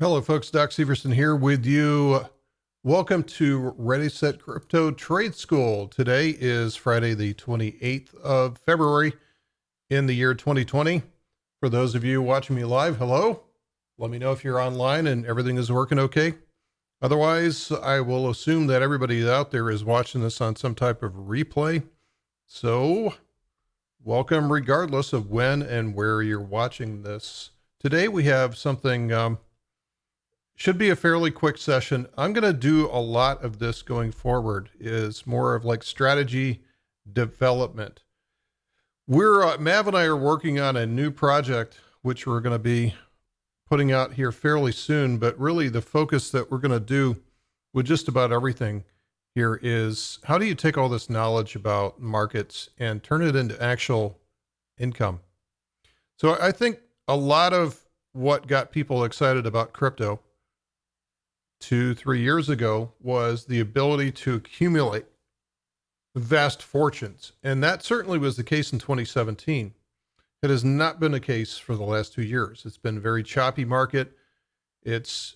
Hello, folks. Doc Severson here with you. Welcome to ReadySetCrypto Trade School. Today is Friday, the 28th of February in the year 2020. For those of you watching me live, hello. Let me know if you're online and everything is working okay. Otherwise, I will assume that everybody out there is watching this on some type of replay. So, welcome regardless of when and where you're watching this. Today we have something should be a fairly quick session. I'm going to do a lot of this going forward, is more of like strategy development. Mav and I are working on a new project, which we're going to be putting out here fairly soon, but really the focus that we're going to do with just about everything here is how do you take all this knowledge about markets and turn it into actual income? So I think a lot of what got people excited about crypto 2-3 years ago was the ability to accumulate vast fortunes. And that certainly was the case in 2017. It has not been the case for the last 2 years. It's been a very choppy market. It's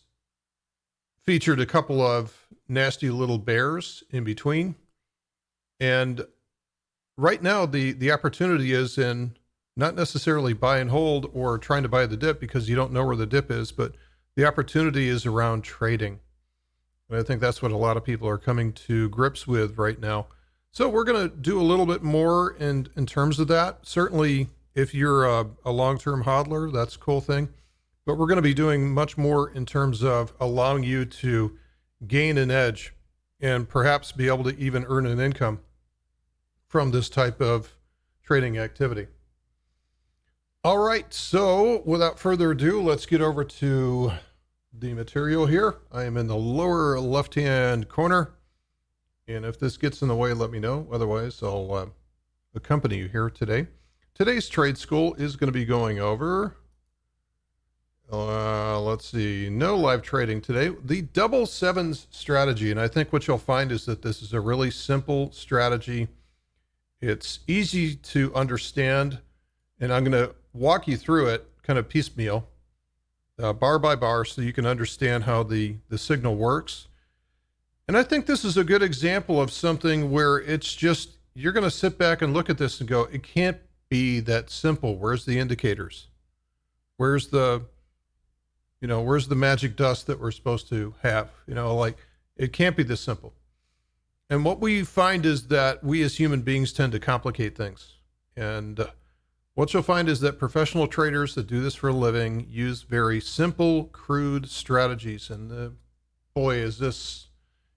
featured a couple of nasty little bears in between. And right now, the opportunity is in not necessarily buy and hold or trying to buy the dip because you don't know where the dip is, but the opportunity is around trading. And I think that's what a lot of people are coming to grips with right now. So we're going to do a little bit more in terms of that. Certainly, if you're a long-term hodler, that's a cool thing. But we're going to be doing much more in terms of allowing you to gain an edge and perhaps be able to even earn an income from this type of trading activity. All right, so without further ado, let's get over to the material here. I am in the lower left-hand corner, and if this gets in the way, let me know. Otherwise, I'll accompany you here today. Today's trade school is going to be going over, let's see, no live trading today, the double sevens strategy. And I think what you'll find is that this is a really simple strategy. It's easy to understand, and I'm going to walk you through it kind of piecemeal, bar by bar, so you can understand how the signal works. And I think this is a good example of something where it's just, you're going to sit back and look at this and go, it can't be that simple. Where's the indicators? Where's the magic dust that we're supposed to have? Like, it can't be this simple. And what we find is that we as human beings tend to complicate things. And what you'll find is that professional traders that do this for a living use very simple, crude strategies. And boy, is this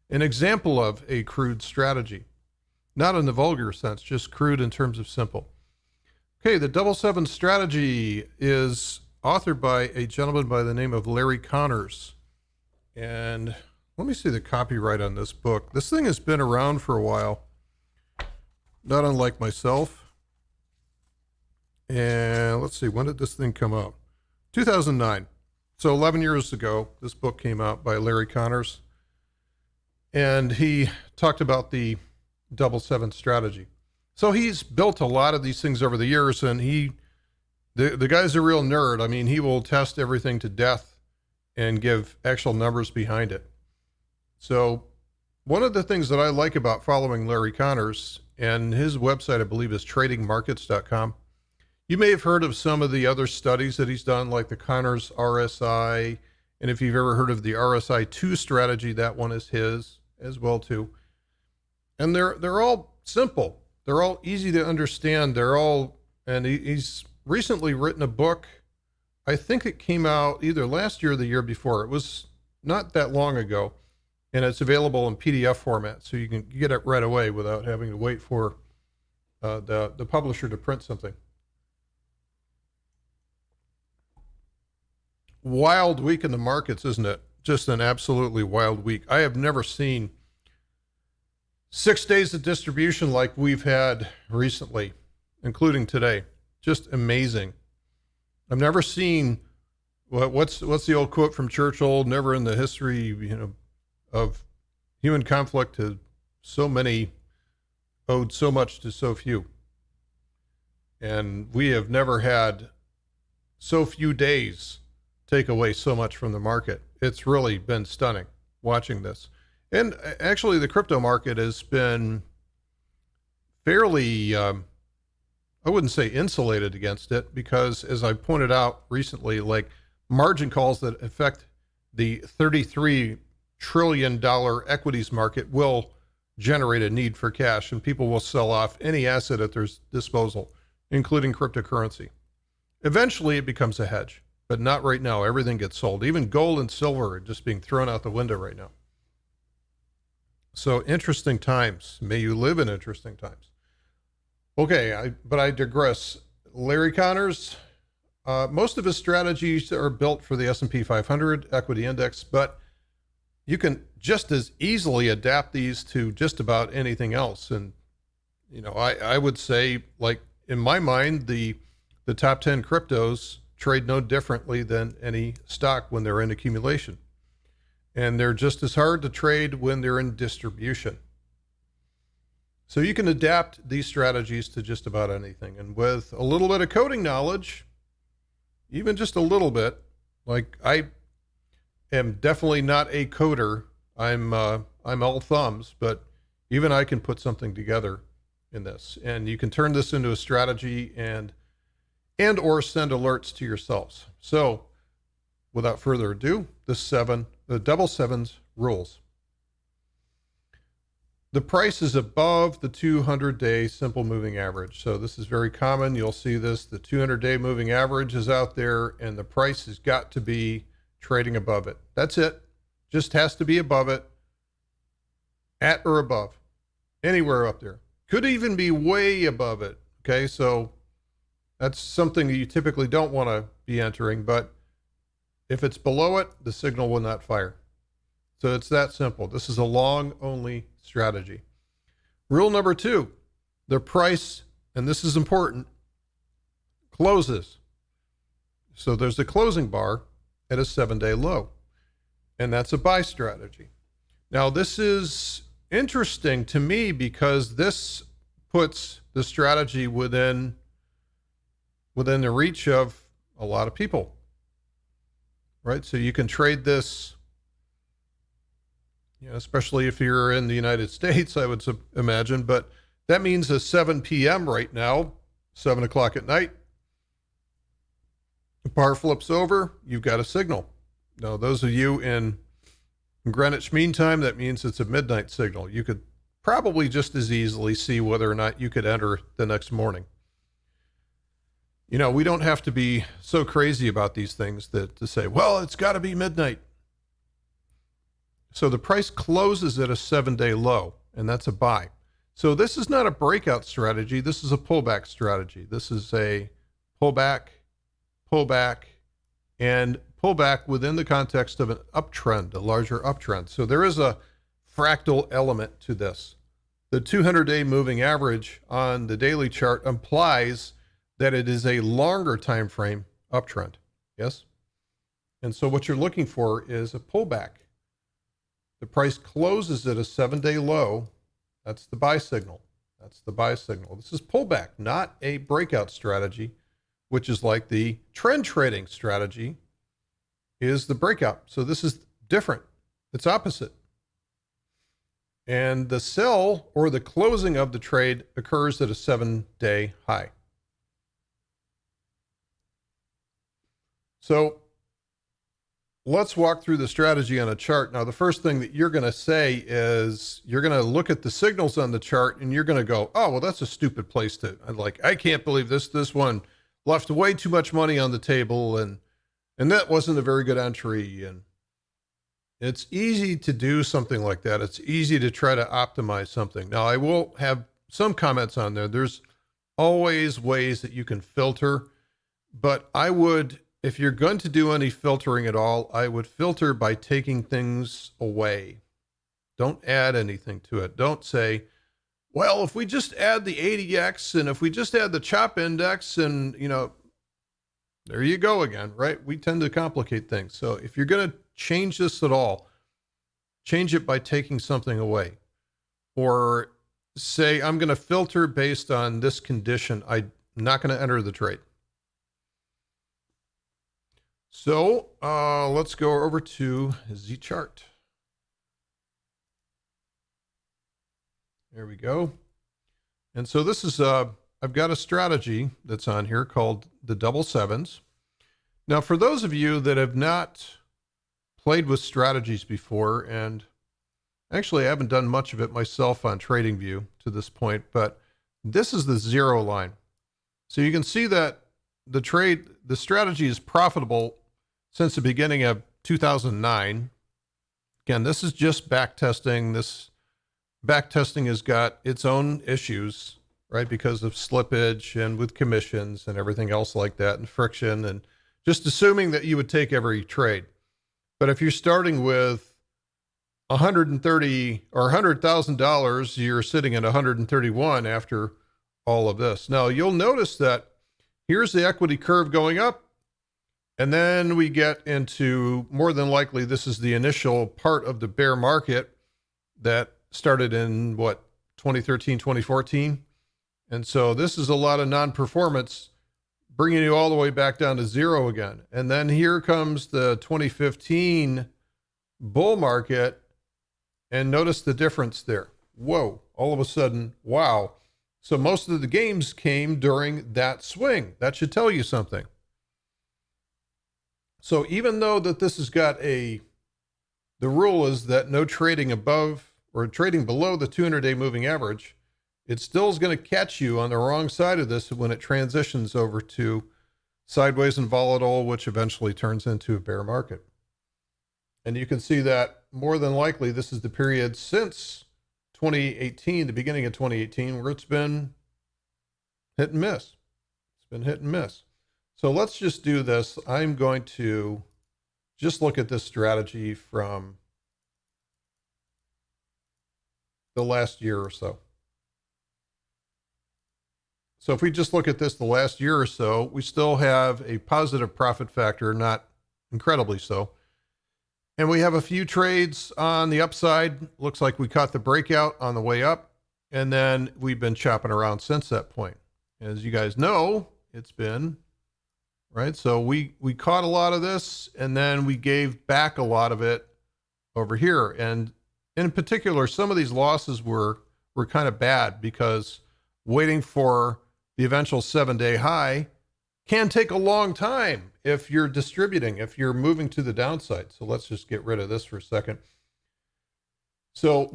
an example of a crude strategy. Not in the vulgar sense, just crude in terms of simple. Okay, the double seven strategy is authored by a gentleman by the name of Larry Connors. And let me see the copyright on this book. This thing has been around for a while, not unlike myself. And let's see, when did this thing come out? 2009. So 11 years ago, this book came out by Larry Connors. And he talked about the double seven strategy. So he's built a lot of these things over the years, and the guy's a real nerd. I mean, he will test everything to death and give actual numbers behind it. So one of the things that I like about following Larry Connors, and his website, I believe, is tradingmarkets.com. You may have heard of some of the other studies that he's done, like the Connors RSI. And if you've ever heard of the RSI 2 strategy, that one is his as well too. And they're all simple. They're all easy to understand. He's recently written a book. I think it came out either last year or the year before. It was not that long ago, and it's available in PDF format, so you can get it right away without having to wait for the publisher to print something. Wild week in the markets, isn't it? Just an absolutely wild week. I have never seen 6 days of distribution like we've had recently, including today. Just amazing. I've never seen what's the old quote from Churchill? Never in the history, of human conflict has so many owed so much to so few. And we have never had so few days take away so much from the market. It's really been stunning watching this. And actually, the crypto market has been fairly, I wouldn't say insulated against it, because as I pointed out recently, like margin calls that affect the $33 trillion equities market will generate a need for cash, and people will sell off any asset at their disposal, including cryptocurrency. Eventually it becomes a hedge, but not right now. Everything gets sold. Even gold and silver are just being thrown out the window right now. So interesting times. May you live in interesting times. Okay, but I digress. Larry Connors, most of his strategies are built for the S&P 500 equity index, but you can just as easily adapt these to just about anything else. And, you know, I would say, like, in my mind, the top 10 cryptos trade no differently than any stock when they're in accumulation. And they're just as hard to trade when they're in distribution. So you can adapt these strategies to just about anything. And with a little bit of coding knowledge, even just a little bit, like I am definitely not a coder. I'm all thumbs, but even I can put something together in this. And you can turn this into a strategy and or send alerts to yourselves. So without further ado, the double sevens rules. The price is above the 200-day simple moving average. So this is very common. You'll see this. The 200-day moving average is out there, and the price has got to be trading above it. That's it. Just has to be above it, at or above, anywhere up there. Could even be way above it. Okay, so that's something that you typically don't want to be entering, but if it's below it, the signal will not fire. So it's that simple. This is a long only strategy. Rule number 2, the price, and this is important, closes. So there's a closing bar at a 7-day low, and that's a buy strategy. Now this is interesting to me because this puts the strategy within the reach of a lot of people, right? So you can trade this, you know, especially if you're in the United States, I would imagine, but that means a 7 p.m. right now, 7 o'clock at night, the bar flips over, you've got a signal. Now, those of you in Greenwich Mean Time, that means it's a midnight signal. You could probably just as easily see whether or not you could enter the next morning. You know, we don't have to be so crazy about these things to say, well, it's got to be midnight. So the price closes at a 7-day low, and that's a buy. So this is not a breakout strategy. This is a pullback strategy. This is a pullback, and pullback within the context of an uptrend, a larger uptrend. So there is a fractal element to this. The 200-day moving average on the daily chart implies that it is a longer time frame uptrend. Yes? And so what you're looking for is a pullback. The price closes at a 7-day low. That's the buy signal. That's the buy signal. This is pullback, not a breakout strategy, which is like the trend trading strategy is the breakout. So this is different. It's opposite. And the sell or the closing of the trade occurs at a 7-day high. So let's walk through the strategy on a chart. Now, the first thing that you're going to say is you're going to look at the signals on the chart and you're going to go, oh, well, that's a stupid place to, I can't believe this one left way too much money on the table. And that wasn't a very good entry. And it's easy to do something like that. It's easy to try to optimize something. Now, I will have some comments on there. There's always ways that you can filter, but I would, if you're going to do any filtering at all, I would filter by taking things away. Don't add anything to it. Don't say, well, if we just add the 80X and if we just add the CHOP index and, you know, there you go again, right? We tend to complicate things. So if you're going to change this at all, change it by taking something away. Or say, I'm going to filter based on this condition. I'm not going to enter the trade. So let's go over to Z chart. There we go. And so this is, I've got a strategy that's on here called the double sevens. Now, for those of you that have not played with strategies before, and actually I haven't done much of it myself on TradingView to this point, but this is the zero line. So you can see that the strategy is profitable since the beginning of 2009. Again, this is just back testing. This back testing has got its own issues, right? Because of slippage and with commissions and everything else like that, and friction, and just assuming that you would take every trade. But if you're starting with 130 or $100,000, you're sitting at 131 after all of this. Now you'll notice that here's the equity curve going up. And then we get into, more than likely, this is the initial part of the bear market that started in 2013, 2014. And so this is a lot of non-performance, bringing you all the way back down to zero again. And then here comes the 2015 bull market, and notice the difference there. Whoa, all of a sudden, wow. So most of the gains came during that swing. That should tell you something. So even though that this has got the rule is that no trading above or trading below the 200-day moving average, it still is going to catch you on the wrong side of this when it transitions over to sideways and volatile, which eventually turns into a bear market. And you can see that more than likely this is the period since 2018, the beginning of 2018, where it's been hit and miss. It's been hit and miss. So let's just do this. I'm going to just look at this strategy from the last year or so. So if we just look at this the last year or so, we still have a positive profit factor, not incredibly so. And we have a few trades on the upside. Looks like we caught the breakout on the way up. And then we've been chopping around since that point. As you guys know, it's been, right? So we caught a lot of this, and then we gave back a lot of it over here. And in particular, some of these losses were kind of bad because waiting for the eventual 7-day high can take a long time if you're distributing, if you're moving to the downside. So let's just get rid of this for a second. So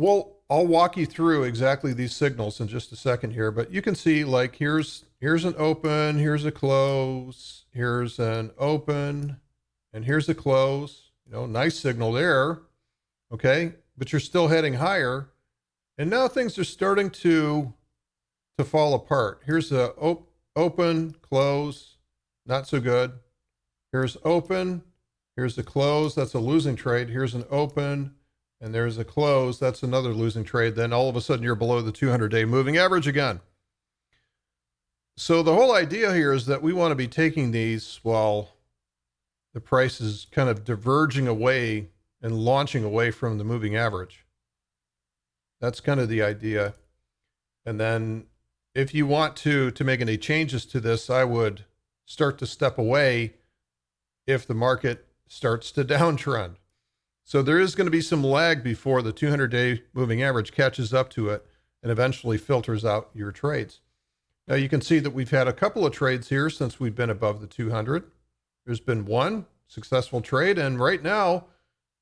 I'll walk you through exactly these signals in just a second here, but you can see, like, here's an open, here's a close, here's an open, and here's a close. Nice signal there. Okay. But you're still heading higher. And now things are starting to fall apart. Here's a open, close, not so good. Here's open, here's a close, that's a losing trade. Here's an open, and there's a close, that's another losing trade. Then all of a sudden you're below the 200-day moving average again. So the whole idea here is that we want to be taking these while the price is kind of diverging away and launching away from the moving average. That's kind of the idea. And then if you want to make any changes to this, I would start to step away if the market starts to downtrend. So there is going to be some lag before the 200-day moving average catches up to it and eventually filters out your trades. Now you can see that we've had a couple of trades here since we've been above the 200. There's been one successful trade, and right now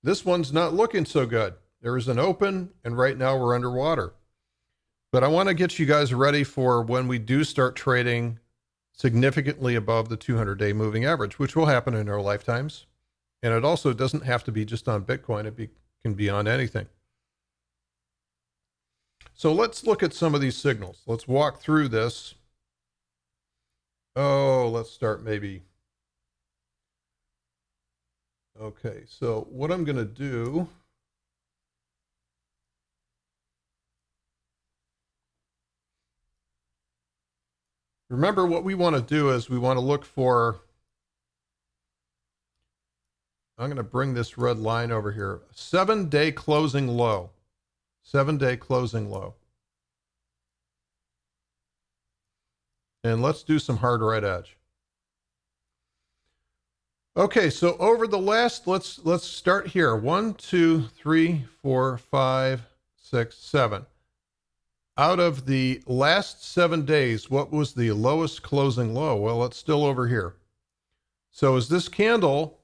this one's not looking so good. There is an open, and right now we're underwater. But I want to get you guys ready for when we do start trading significantly above the 200-day moving average, which will happen in our lifetimes. And it also doesn't have to be just on Bitcoin. It can be on anything. So let's look at some of these signals. Let's walk through this. Let's start maybe. Okay, so what I'm going to do, remember what we want to do is we want to look for, I'm going to bring this red line over here, 7-day closing low, 7-day closing low. And let's do some hard right edge. Okay, so over the last, let's start here. 1, 2, 3, 4, 5, 6, 7. Out of the last 7 days, what was the lowest closing low? Well, it's still over here. So is this candle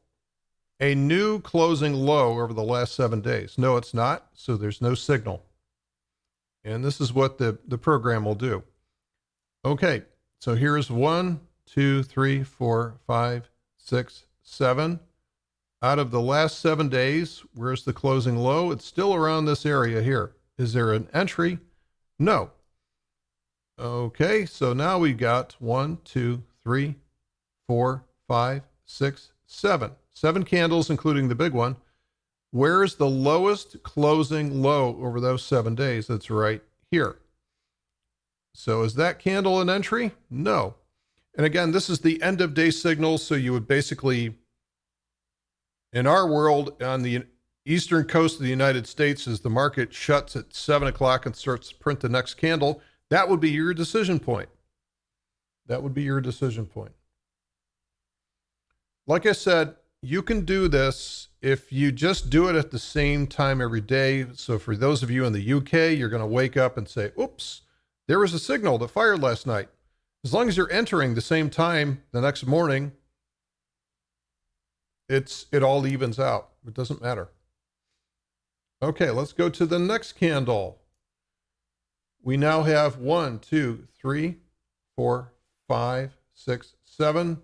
a new closing low over the last 7 days? No, it's not. So there's no signal. And this is what the program will do. Okay, so here's 1, 2, 3, 4, 5, 6, 7. Out of the last 7 days, where's the closing low? It's still around this area here. Is there an entry? No. Okay, so now we got 1, 2, 3, 4, 5, 6, 7. 7 candles, including the big one. Where's the lowest closing low over those 7 days? It's right here. So is that candle an entry? No. And again, this is the end of day signal. So you would basically, in our world, on the eastern coast of the United States, as the market shuts at 7 o'clock and starts to print the next candle, that would be your decision point. That would be your decision point. Like I said, you can do this if you just do it at the same time every day. So for those of you in the UK, you're going to wake up and say, oops, there was a signal that fired last night. As long as you're entering the same time the next morning, it all evens out. It doesn't matter. Okay, let's go to the next candle. We now have 1, 2, 3, 4, 5, 6, 7.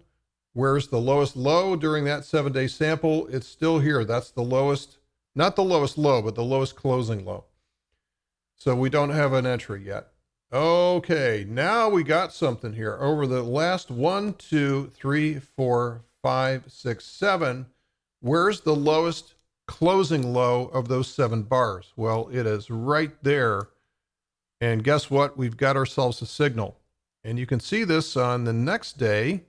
Where's the lowest low during that 7-day sample? It's still here. That's the lowest, not the lowest low, but the lowest closing low. So we don't have an entry yet. Okay, now we got something here. Over the last 1, 2, 3, 4, 5, 6, 7, where's the lowest closing low of those 7 bars? Well, it is right there. And guess what? We've got ourselves a signal. And you can see this on the next day.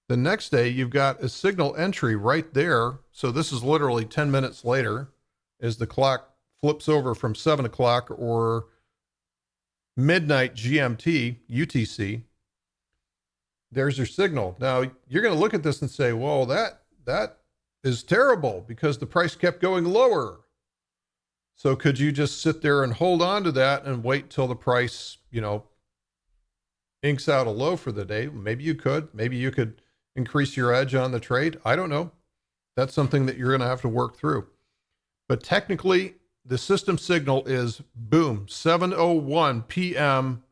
The next day, you've got a signal entry right there. So this is literally 10 minutes later as the clock flips over from 7 o'clock or midnight GMT, UTC. There's your signal. Now, you're going to look at this and say, well, that is terrible because the price kept going lower. So could you just sit there and hold on to that and wait till the price, inks out a low for the day? Maybe you could. Maybe you could increase your edge on the trade. I don't know. That's something that you're going to have to work through. But technically, the system signal is boom, 7:01 p.m.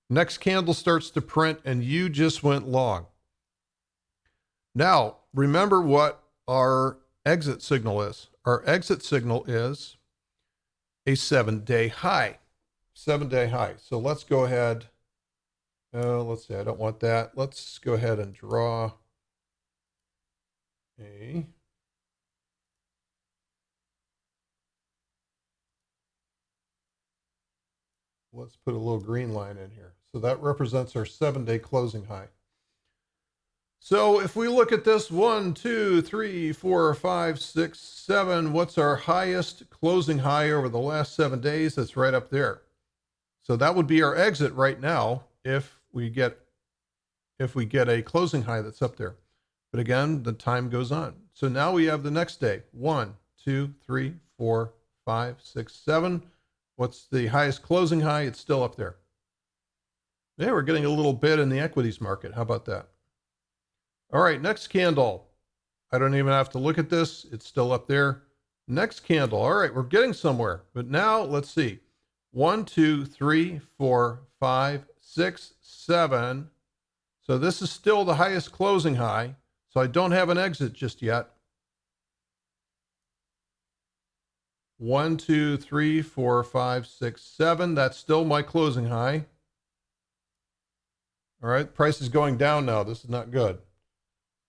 Next candle starts to print and you just went long. Now, remember what our exit signal is. Our exit signal is a 7-day high. 7-day high. So let's go ahead. Let's see, I don't want that. Let's go ahead and draw a let's put a little green line in here. So that represents our 7-day closing high. So if we look at this 1, 2, 3, 4, 5, 6, 7, what's our highest closing high over the last 7 days? That's right up there. So that would be our exit right now if we get a closing high that's up there. But again, the time goes on. So now we have the next day. 1, 2, 3, 4, 5, 6, 7. What's the highest closing high? It's still up there. Yeah, we're getting a little bit in the equities market. How about that? All right, next candle. I don't even have to look at this. It's still up there. Next candle. All right, we're getting somewhere. But now let's see. 1, 2, 3, 4, 5, 6, 7. So this is still the highest closing high. So I don't have an exit just yet. 1, 2, 3, 4, 5, 6, 7. That's still my closing high. All right, price is going down now. This is not good.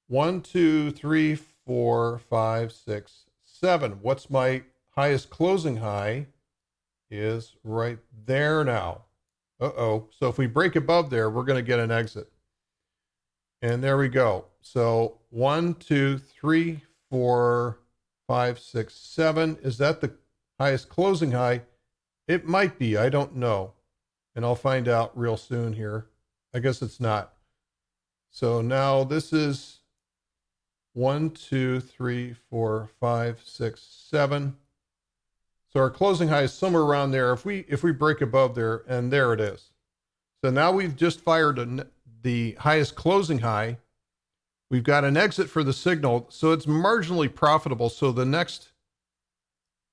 1, 2, 3, 4, 5, 6, 7. What's my highest closing high? Is right there now. Uh-oh. So if we break above there, we're going to get an exit. And there we go. So 1, 2, 3, 4, 5, 6, 7. Is that the highest closing high? It might be. I don't know. And I'll find out real soon here. I guess it's not. So now this is 1, 2, 3, 4, 5, 6, 7. So our closing high is somewhere around there. If we break above there, and there it is. So now we've just fired the highest closing high. We've got an exit for the signal, so it's marginally profitable. So the next,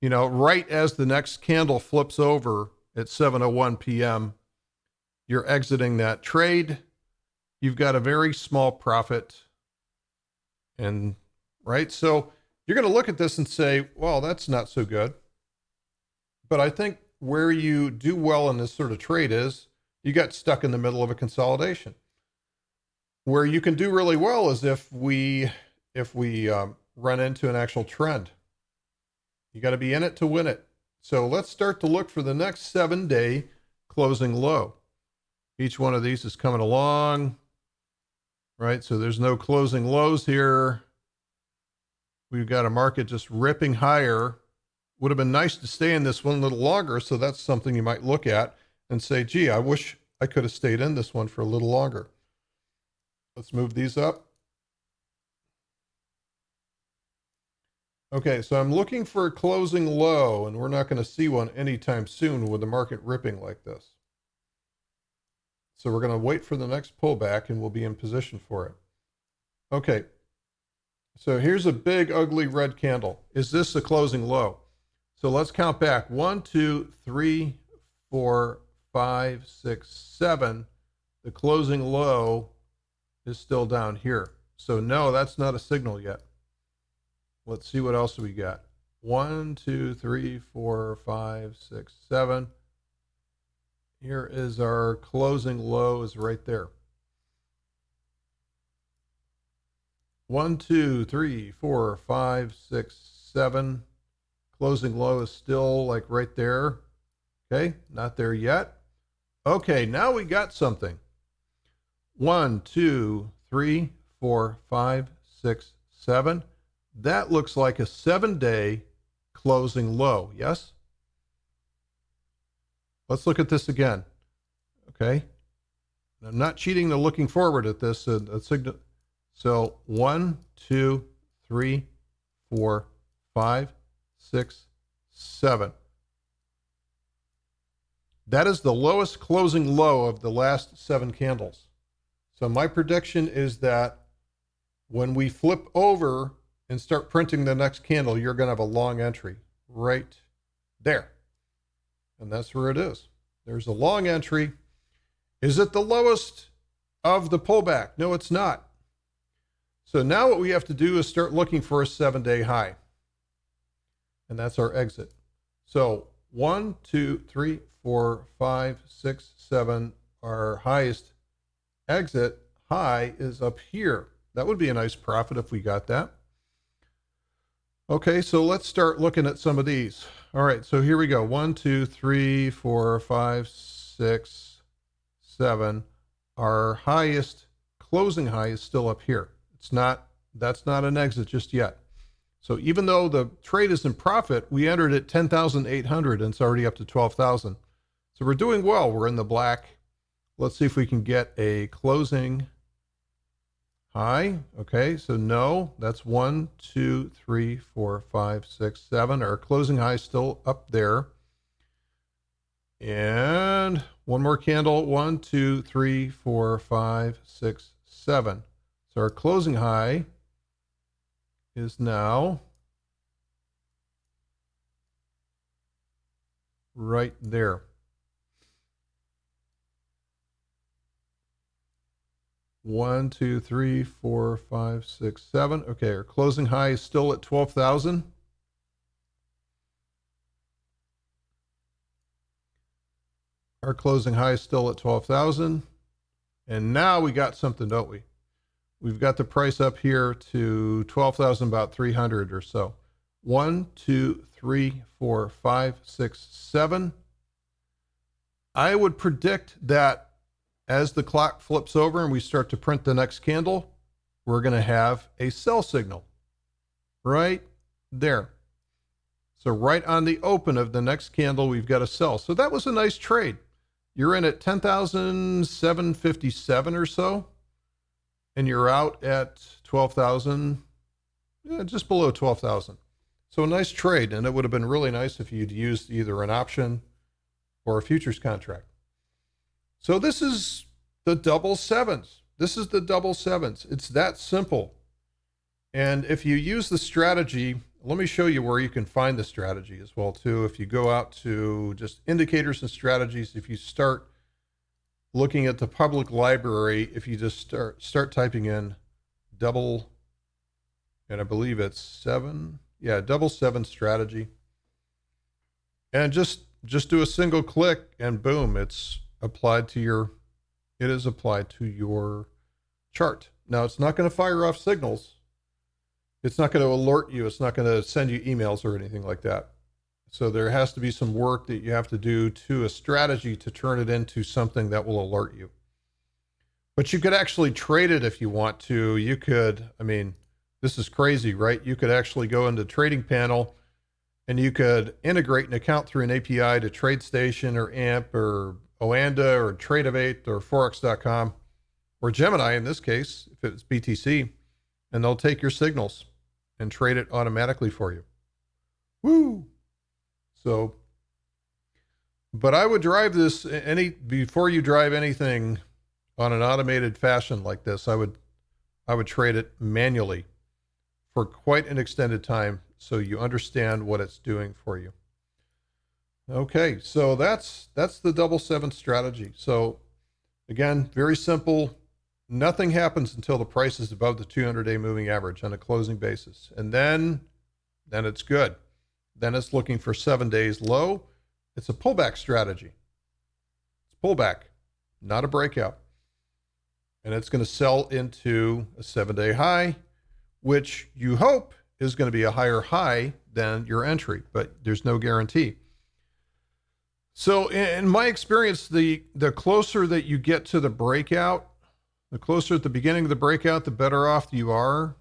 right as the next candle flips over at 7:01 p.m., you're exiting that trade. You've got a very small profit. And right, so you're going to look at this and say, well, that's not so good. But I think where you do well in this sort of trade is you got stuck in the middle of a consolidation. Where you can do really well is if we run into an actual trend. You got to be in it to win it. So let's start to look for the next 7-day closing low. Each one of these is coming along, right? So there's no closing lows here. We've got a market just ripping higher. Would have been nice to stay in this one a little longer. So that's something you might look at and say, gee, I wish I could have stayed in this one for a little longer. Let's move these up. Okay, so I'm looking for a closing low, and we're not going to see one anytime soon with the market ripping like this. So we're going to wait for the next pullback, and we'll be in position for it. Okay, so here's a big, ugly red candle. Is this a closing low? So let's count back. 1, 2, 3, 4, 5, 6, 7. The closing low is still down here. So no, that's not a signal yet. Let's see what else we got. 1, 2, 3, 4, 5, 6, 7. Here is our closing low is right there. 1, 2, 3, 4, 5, 6, 7. Closing low is still like right there. Okay, not there yet. Okay, now we got something. 1, 2, 3, 4, 5, 6, 7. That looks like a 7-day closing low. Yes? Let's look at this again. Okay. I'm not cheating to looking forward at this. Signal. So 1, 2, 3, 4, 5, 6, 7. That is the lowest closing low of the last 7 candles. So my prediction is that when we flip over and start printing the next candle, you're going to have a long entry right there. And that's where it is. There's a long entry. Is it the lowest of the pullback? No, it's not. So now what we have to do is start looking for a 7-day high. And that's our exit. So 1, 2, 3, 4, 5, 6, 7. Our highest exit high is up here. That would be a nice profit if we got that. Okay, so let's start looking at some of these. All right, so here we go. 1, 2, 3, 4, 5, 6, 7. Our highest closing high is still up here. That's not an exit just yet. So even though the trade is in profit, we entered at 10,800 and it's already up to 12,000. So we're doing well. We're in the black. Let's see if we can get a closing high. Okay, so no, that's 1, 2, 3, 4, 5, 6, 7. Our closing high is still up there. And one more candle. 1, 2, 3, 4, 5, 6, 7. So our closing high is now right there. One, 2, 3, 4, 5, 6, 7. Okay, our closing high is still at 12,000. Our closing high is still at 12,000. And now we got something, don't we? We've got the price up here to 12,000, about 300 or so. 1, 2, 3, 4, 5, 6, 7. I would predict that as the clock flips over and we start to print the next candle, we're going to have a sell signal right there. So right on the open of the next candle, we've got a sell. So that was a nice trade. You're in at 10,757 or so, and you're out at 12,000. just below 12,000. So a nice trade, and it would have been really nice if you'd used either an option or a futures contract. So this is the double sevens. This is the double sevens. It's that simple. And if you use the strategy, let me show you where you can find the strategy as well too. If you go out to just indicators and strategies, if you start looking at the public library, if you just start typing in double, and I believe it's double seven strategy, and just do a single click and boom, it is applied to your chart. Now it's not going to fire off signals. It's not going to alert you. It's not going to send you emails or anything like that. So there has to be some work that you have to do to a strategy to turn it into something that will alert you. But you could actually trade it if you want to. You could, this is crazy, right? You could actually go into trading panel and you could integrate an account through an API to TradeStation or AMP or Oanda or Tradeovate or Forex.com or Gemini in this case, if it's BTC, and they'll take your signals and trade it automatically for you. Woo! So, but I would drive this before you drive anything on an automated fashion like this, I would trade it manually for quite an extended time so you understand what it's doing for you. Okay, so that's the double seven strategy. So again, very simple. Nothing happens until the price is above the 200-day moving average on a closing basis. And then it's good. Then it's looking for 7 days low. It's a pullback strategy. It's pullback, not a breakout. And it's going to sell into a 7-day high, which you hope is going to be a higher high than your entry, but there's no guarantee. So in my experience, the closer that you get to the breakout, the closer at the beginning of the breakout, the better off you are.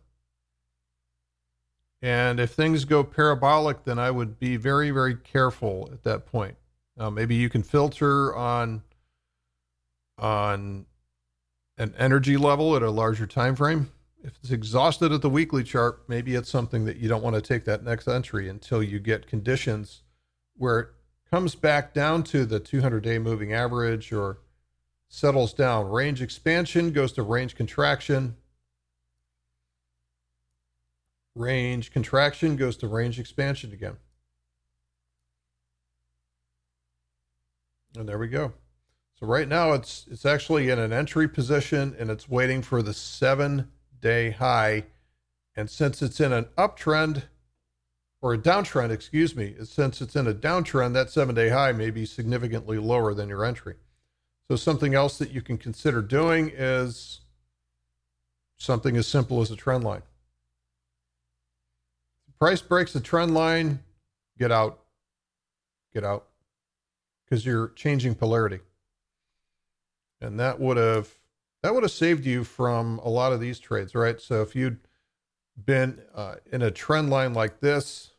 And if things go parabolic, then I would be very, very careful at that point. Maybe you can filter on an energy level at a larger time frame. If it's exhausted at the weekly chart, maybe it's something that you don't want to take that next entry until you get conditions where it comes back down to the 200-day moving average or settles down. Range expansion goes to range contraction. Range contraction goes to range expansion again. And there we go. So right now it's actually in an entry position and it's waiting for the 7-day high. And since it's in an uptrend or a downtrend, since it's in a downtrend, that 7-day high may be significantly lower than your entry. So something else that you can consider doing is something as simple as a trend line. If the price breaks the trend line, get out, because you're changing polarity. And that would have saved you from a lot of these trades, right? So if you'd been in a trend line like this,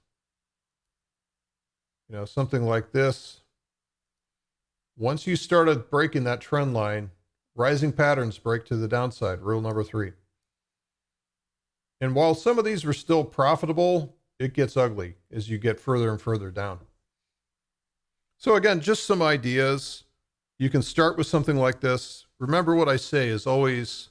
something like this, once you started breaking that trend line, rising patterns break to the downside, rule number 3. And while some of these were still profitable, it gets ugly as you get further and further down. So again, just some ideas. You can start with something like this. Remember what I say is always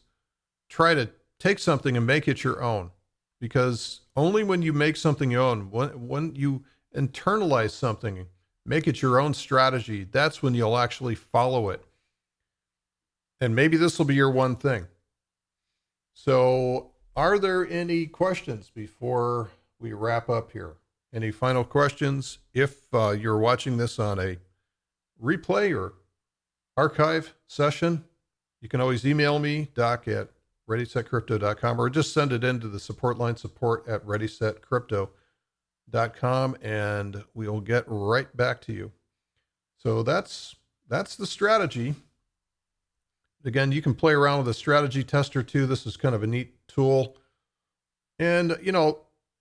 try to take something and make it your own, because only when you make something your own, when you internalize something, make it your own strategy, that's when you'll actually follow it. And maybe this will be your one thing. So are there any questions before we wrap up here? Any final questions? If you're watching this on a replay or archive session, you can always email me, doc@ReadySetCrypto.com, or just send it into the support line, support@ReadySetCrypto.com, and we'll get right back to you. So that's the strategy. Again, you can play around with a strategy tester too. This is kind of a neat tool. And,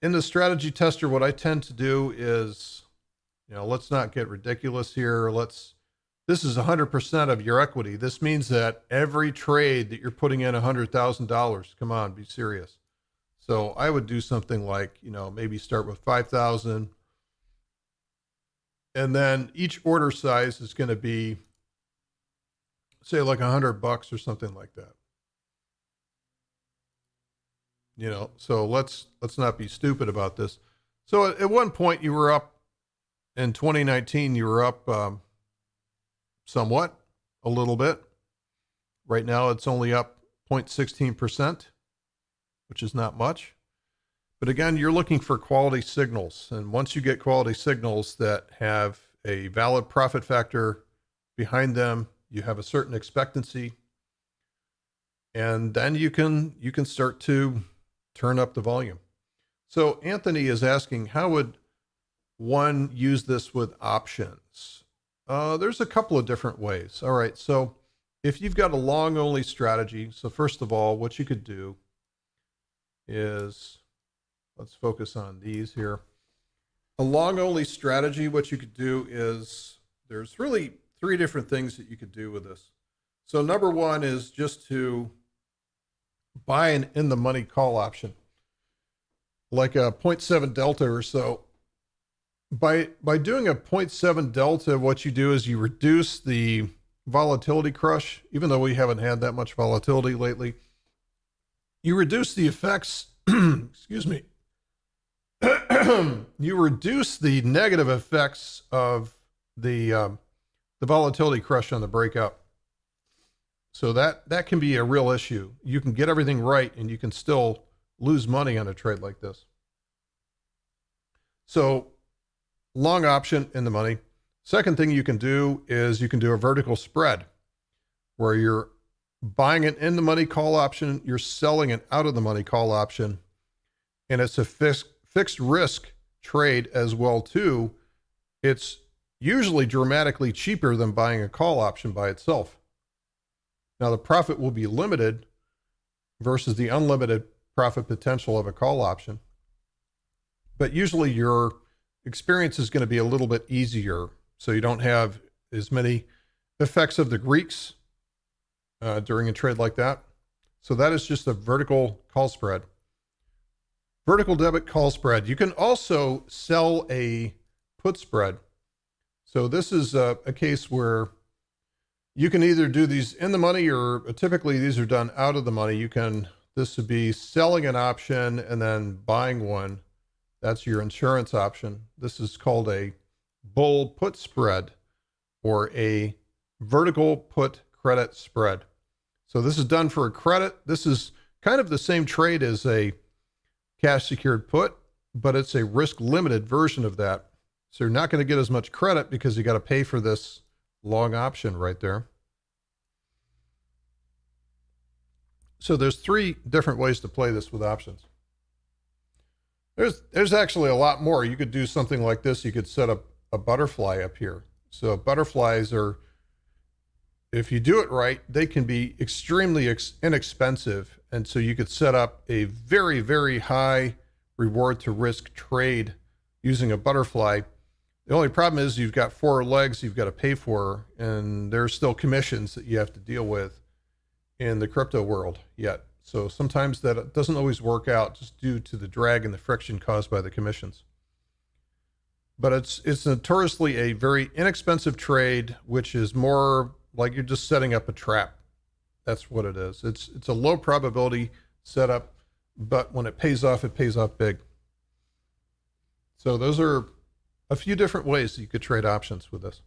in the strategy tester, what I tend to do is, let's not get ridiculous here. This is 100% of your equity. This means that every trade that you're putting in $100,000, come on, be serious. So I would do something like, maybe start with 5,000, and then each order size is going to be, say, like $100 or something like that. So let's not be stupid about this. So at one point you were up in 2019, you were up somewhat, a little bit. Right now it's only up 0.16%, which is not much. But again, you're looking for quality signals. And once you get quality signals that have a valid profit factor behind them, you have a certain expectancy, and then you can start to turn up the volume. So Anthony is asking, how would one use this with options? There's a couple of different ways. All right. So if you've got a long only strategy, so first of all, what you could do is, let's focus on these here. A long only strategy, what you could do is, there's really 3 different things that you could do with this. So number one is just to buy an in the money call option, like a 0.7 delta or so. By doing a 0.7 delta, what you do is you reduce the volatility crush, even though we haven't had that much volatility lately. You reduce the effects, excuse me. You reduce the negative effects of the volatility crush on the breakout. So that can be a real issue. You can get everything right and you can still lose money on a trade like this. So long option in the money. Second thing you can do is you can do a vertical spread where you're buying an in the money call option, you're selling an out of the money call option, and it's a fixed risk trade as well too. It's usually dramatically cheaper than buying a call option by itself. Now the profit will be limited versus the unlimited profit potential of a call option, but usually your experience is going to be a little bit easier. So you don't have as many effects of the Greeks during a trade like that. So that is just a vertical call spread. Vertical debit call spread. You can also sell a put spread. So this is a case where you can either do these in the money, or typically these are done out of the money. This would be selling an option and then buying one. That's your insurance option. This is called a bull put spread or a vertical put credit spread. So this is done for a credit. This is kind of the same trade as a cash secured put, but it's a risk limited version of that. So you're not going to get as much credit because you got to pay for this long option right there. So there's 3 different ways to play this with options. There's actually a lot more. You could do something like this. You could set up a butterfly up here. So butterflies are, if you do it right, they can be extremely inexpensive. And so you could set up a very, very high reward to risk trade using a butterfly. The only problem is you've got 4 legs you've got to pay for, and there's still commissions that you have to deal with in the crypto world yet. So sometimes that doesn't always work out just due to the drag and the friction caused by the commissions. But it's notoriously a very inexpensive trade, which is more like you're just setting up a trap. That's what it is. It's a low probability setup, but when it pays off big. So those are a few different ways that you could trade options with this.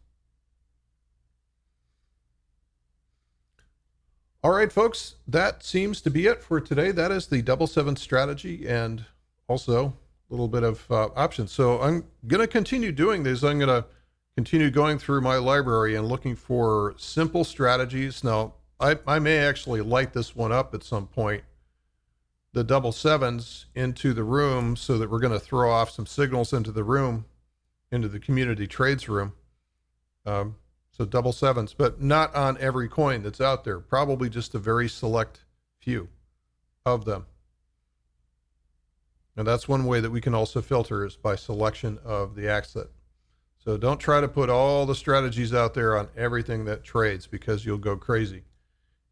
All right, folks, that seems to be it for today. That is the 7 strategy and also a little bit of options. So I'm going to continue doing these. I'm going to continue going through my library and looking for simple strategies. Now, I may actually light this one up at some point, the 7s into the room, so that we're going to throw off some signals into the room, into the community trades room. So 7s, but not on every coin that's out there, probably just a very select few of them. And that's one way that we can also filter, is by selection of the asset. So don't try to put all the strategies out there on everything that trades, because you'll go crazy.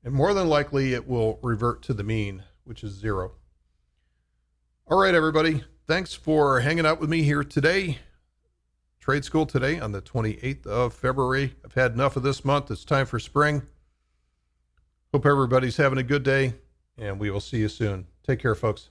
And more than likely it will revert to the mean, which is 0. All right, everybody. Thanks for hanging out with me here today. Trade School today on the 28th of February. I've had enough of this month. It's time for spring. Hope everybody's having a good day, and we will see you soon. Take care, folks.